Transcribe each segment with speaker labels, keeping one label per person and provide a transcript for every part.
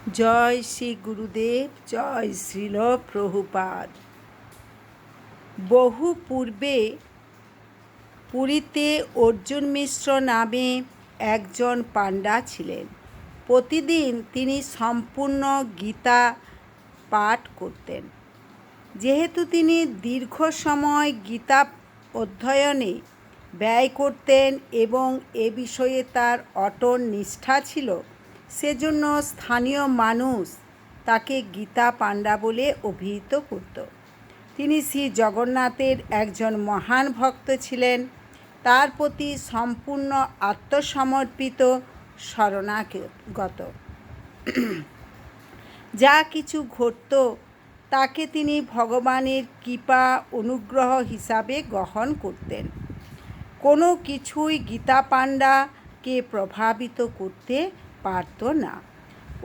Speaker 1: জয় শ্রী গুরুদেব, জয় শ্রীল প্রভুপাদ। বহু পূর্বে পুরীতে অর্জুন মিশ্র নামে একজন পাণ্ডা ছিলেন। প্রতিদিন তিনি সম্পূর্ণ গীতা পাঠ করতেন। যেহেতু তিনি দীর্ঘ সময় গীতা অধ্যয়নে ব্যয় করতেন এবং এ বিষয়ে তার অটল নিষ্ঠা ছিল, সেজন্য স্থানীয় মানুষ তাকে গীতা পাণ্ডা বলে অভিহিত করত। তিনি শ্রী জগন্নাথের একজন মহান ভক্ত ছিলেন। তার প্রতি সম্পূর্ণ আত্মসমর্পিত, শরণাগত। যা কিছু ঘটত তাকে তিনি ভগবানের কৃপা অনুগ্রহ হিসাবে গ্রহণ করতেন। কোনো কিছুই গীতা পাণ্ডাকে প্রভাবিত করতে পারত না।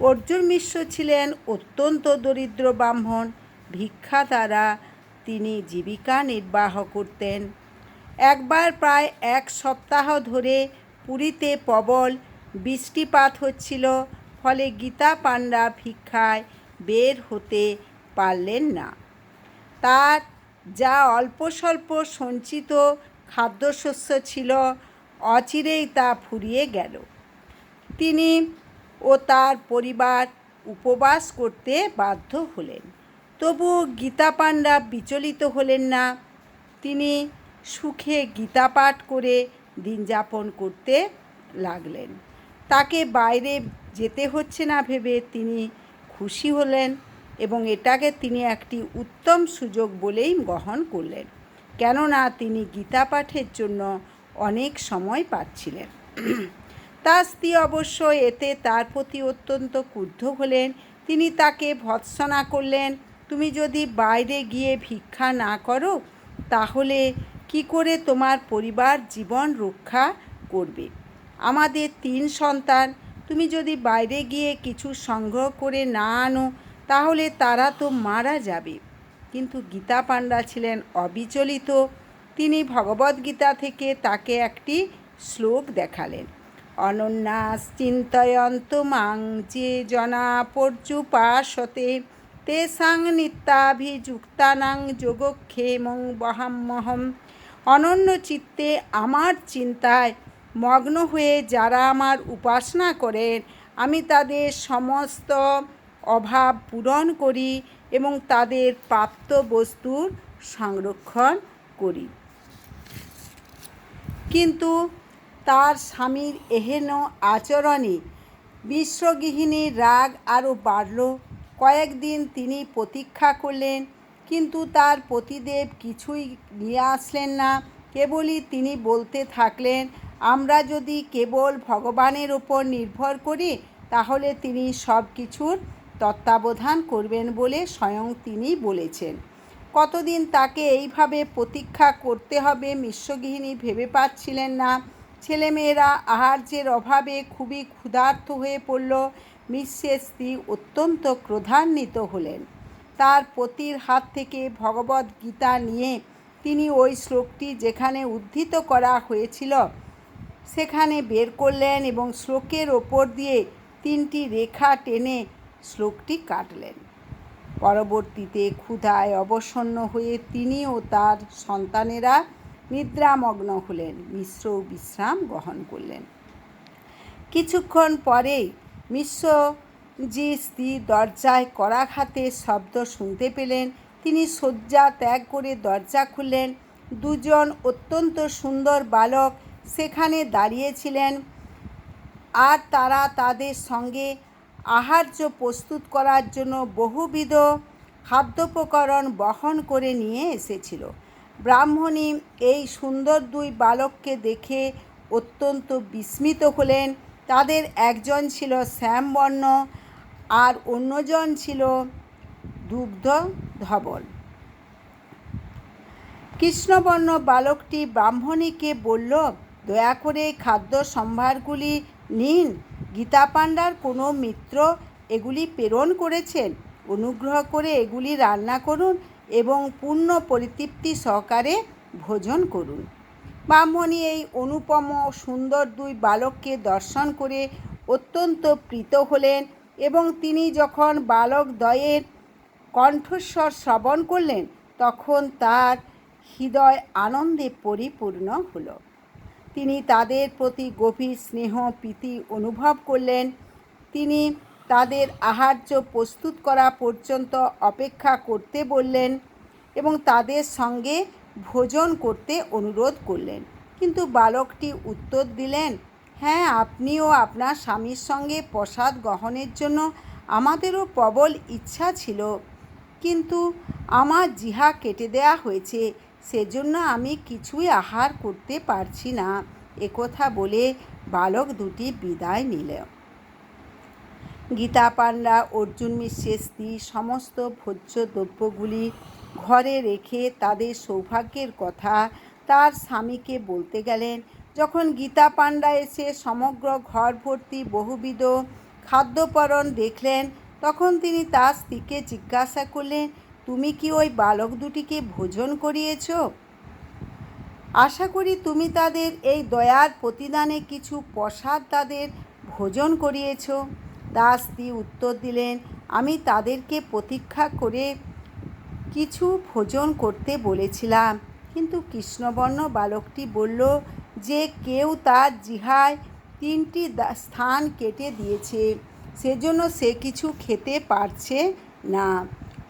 Speaker 1: অর্জুন মিশ্র ছিলেন অত্যন্ত দরিদ্র ব্রাহ্মণ। ভিক্ষা দ্বারা তিনি জীবিকা নির্বাহ করতেন। একবার প্রায় এক সপ্তাহ ধরে পুরীতে প্রবল বৃষ্টিপাত হচ্ছিল, ফলে গীতা পাণ্ডা ভিক্ষায় বের হতে পারলেন না। তার যা অল্প স্বল্প সঞ্চিত খাদ্যশস্য ছিল, অচিরেই তা ফুরিয়ে গেল। তিনি ও তার পরিবার উপবাস করতে বাধ্য হলেন। তবুও গীতা পাণ্ডা বিচলিত হলেন না। তিনি সুখে গীতা পাঠ করে দিন যাপন করতে লাগলেন। তাকে বাইরে যেতে হচ্ছে না ভেবে তিনি খুশি হলেন এবং এটাকে তিনি একটি উত্তম সুযোগ বলেই গ্রহণ করলেন, কেননা তিনি গীতা পাঠের জন্য অনেক সময় পাচ্ছিলেন। তার স্ত্রী অবশ্য এতে তার প্রতি অত্যন্ত ক্রুদ্ধ হলেন। তিনি তাকে ভর্ৎসনা করলেন, তুমি যদি বাইরে গিয়ে ভিক্ষা না করো তাহলে কি করে তোমার পরিবার জীবন রক্ষা করবে? আমাদের 3 সন্তান, তুমি যদি বাইরে গিয়ে কিছু সংগ্রহ করে না আনো তাহলে তারা তো মারা যাবে। কিন্তু গীতা পাণ্ডা ছিলেন অবিচলিত। তিনি ভগবদ্গীতা থেকে তাকে একটি শ্লোক দেখালেন। অনন্যাস চিন্তয়ন্ত মাং যে জনা পর্যুপাসতে তেষাং নিত্যাভিযুক্তানাং যোগক্ষেমং বহাম্যহম। অনন্য চিত্তে আমার চিন্তায় মগ্ন হয়ে যারা আমার উপাসনা করেন, আমি তাদের সমস্ত অভাব পূরণ করি এবং তাদের প্রাপ্ত বস্তুর সংরক্ষণ করি। কিন্তু তার স্বামীর এহেন আচরণে বিশ্বগৃহিণীর রাগ আরও বাড়ল। কয়েকদিন তিনি প্রতীক্ষা করলেন, কিন্তু তার পতিদেব কিছুই নিয়ে আসলেন না। কেবলই তিনি বলতে থাকলেন, আমরা যদি কেবল ভগবানের ওপর নির্ভর করি তাহলে তিনি সব কিছুর তত্ত্বাবধান করবেন বলে স্বয়ং তিনি বলেছেন। কতদিন তাকে এইভাবে প্রতীক্ষা করতে হবে মিশ্বগৃহিণী ভেবে পাচ্ছিলেন না। ছেলেমেয়েরা আহার্যের অভাবে খুবই ক্ষুধার্ত হয়ে পড়ল। মিশ্রের স্ত্রী অত্যন্ত ক্রোধান্বিত হলেন। তার পতির হাত থেকে ভগবদ্গীতা নিয়ে তিনি ওই শ্লোকটি যেখানে উদ্ধৃত করা হয়েছিল সেখানে বের করলেন এবং শ্লোকের ওপর দিয়ে 3টি রেখা টেনে শ্লোকটি কাটলেন। পরবর্তীতে ক্ষুধায় অবসন্ন হয়ে তিনি ও তার সন্তানেরা নিদ্রামগ্ন হলেন। মিশ্রও বিশ্রাম গ্রহণ করলেন। কিছুক্ষণ পরেই মিশ্রজির স্ত্রী দরজায় করাঘাতের শব্দ শুনতে পেলেন। তিনি শয্যা ত্যাগ করে দরজা খুললেন। 2জন অত্যন্ত সুন্দর বালক সেখানে দাঁড়িয়েছিলেন আর তারা তাদের সঙ্গে আহার্য প্রস্তুত করার জন্য বহুবিধ খাদ্যোপকরণ বহন করে নিয়ে এসেছিল। ব্রাহ্মণী এই সুন্দর 2 বালককে দেখে অত্যন্ত বিস্মিত হলেন। তাদের একজন ছিল শ্যামবর্ণ আর অন্যজন ছিল দুগ্ধ ধবল। কৃষ্ণবর্ণ বালকটি ব্রাহ্মণীকে বলল, দয়া করে খাদ্য সম্ভারগুলি নিন। গীতা পাণ্ডার কোনো মিত্র এগুলি প্রেরণ করেছেন। অনুগ্রহ করে এগুলি রান্না করুন এবং পূর্ণ পরিতৃপ্তি সহকারে ভোজন করুন। ব্রাহ্মণী এই অনুপম সুন্দর 2 বালককে দর্শন করে অত্যন্ত প্রীত হলেন এবং তিনি যখন বালকদ্বয়ের কণ্ঠস্বর শ্রবণ করলেন তখন তার হৃদয় আনন্দে পরিপূর্ণ হল। তিনি তাদের প্রতি গভীর স্নেহ প্রীতি অনুভব করলেন। তিনি তাদের আহার্য প্রস্তুত করা পর্যন্ত অপেক্ষা করতে বললেন এবং তাদের সঙ্গে ভোজন করতে অনুরোধ করলেন। কিন্তু বালকটি উত্তর দিলেন, হ্যাঁ, আপনিও আপনার স্বামীর সঙ্গে প্রসাদ গ্রহণের জন্য আমাদেরও প্রবল ইচ্ছা ছিল, কিন্তু আমার জিহ্বা কেটে দেওয়া হয়েছে, সেজন্য আমি কিছুই আহার করতে পারছি না। একথা বলে বালক দুটি বিদায় নিল। গীতা পাণ্ডা অর্জুন মিশ্রের স্ত্রী সমস্ত ভোজ্য দ্রব্যগুলি ঘরে রেখে তাদের সৌভাগ্যের কথা তার স্বামীকে বলতে গেলেন। যখন গীতা পাণ্ডা এসে সমগ্র ঘর ভর্তি বহুবিধ খাদ্যপরণ দেখলেন তখন তিনি তার স্ত্রীকে জিজ্ঞাসা করলেন, তুমি কি ওই বালক দুটিকে ভোজন করিয়েছ? আশা করি তুমি তাদের এই দয়ার প্রতিদানে কিছু প্রসাদ তাদের ভোজন করিয়েছ। তার স্ত্রী উত্তর দিলেন, আমি তাদেরকে প্রতীক্ষা করে কিছু ভোজন করতে বলেছিলাম, কিন্তু কৃষ্ণবর্ণ বালকটি বলল যে কেউ তার জিহ্বায় 3টি স্থান কেটে দিয়েছে, সেজন্য সে কিছু খেতে পারছে না।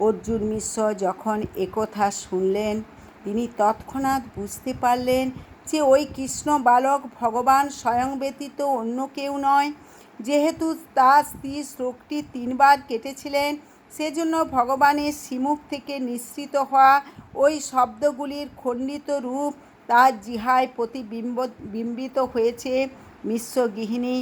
Speaker 1: অর্জুন মিশ্র যখন একথা শুনলেন তিনি তৎক্ষণাৎ বুঝতে পারলেন যে ওই কৃষ্ণ বালক ভগবান স্বয়ং ব্যতীত অন্য কেউ নয়। যেহেতু তার স্ত্রী শ্লোকটি 3বার কেটেছিলেন, সেজন্য ভগবানের শ্রীমুখ থেকে নিঃসৃত হওয়া ওই শব্দগুলির খণ্ডিত রূপ তার জিহ্বায় প্রতিবিম্বিত হয়েছে। মিশ্র গৃহিণী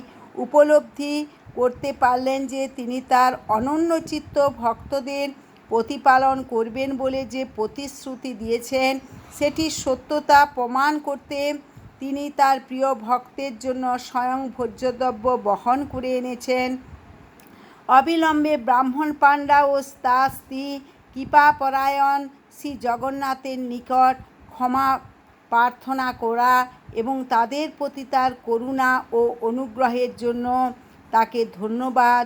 Speaker 1: উপলব্ধি করতে পারলেন যে তিনি তার অনন্যচিত্ত ভক্তদের প্রতিপালন করবেন বলে যে প্রতিশ্রুতি দিয়েছেন সেটির সত্যতা প্রমাণ করতে তিনি তার প্রিয় ভক্তের জন্য স্বয়ং ভোজ্যদ্রব্য বহন করে এনেছেন। অবিলম্বে ব্রাহ্মণ পাণ্ডা ও তার স্ত্রী কৃপাপরায়ণ শ্রী জগন্নাথের নিকট ক্ষমা প্রার্থনা করা এবং তাদের প্রতি তার করুণা ও অনুগ্রহের জন্য তাকে ধন্যবাদ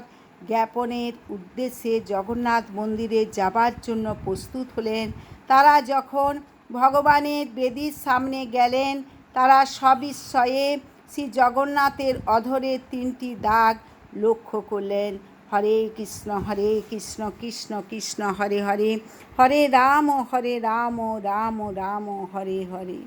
Speaker 1: জ্ঞাপনের উদ্দেশ্যে জগন্নাথ মন্দিরে যাবার জন্য প্রস্তুত হলেন। তারা যখন ভগবানের বেদির সামনে গেলেন তারা সবিস্ময়ে শ্রী জগন্নাথের অধরে 3টি দাগ লক্ষ্য করলেন। হরে কৃষ্ণ কৃষ্ণ কৃষ্ণ হরে হরে, হরে রাম রাম রাম হরে হরে।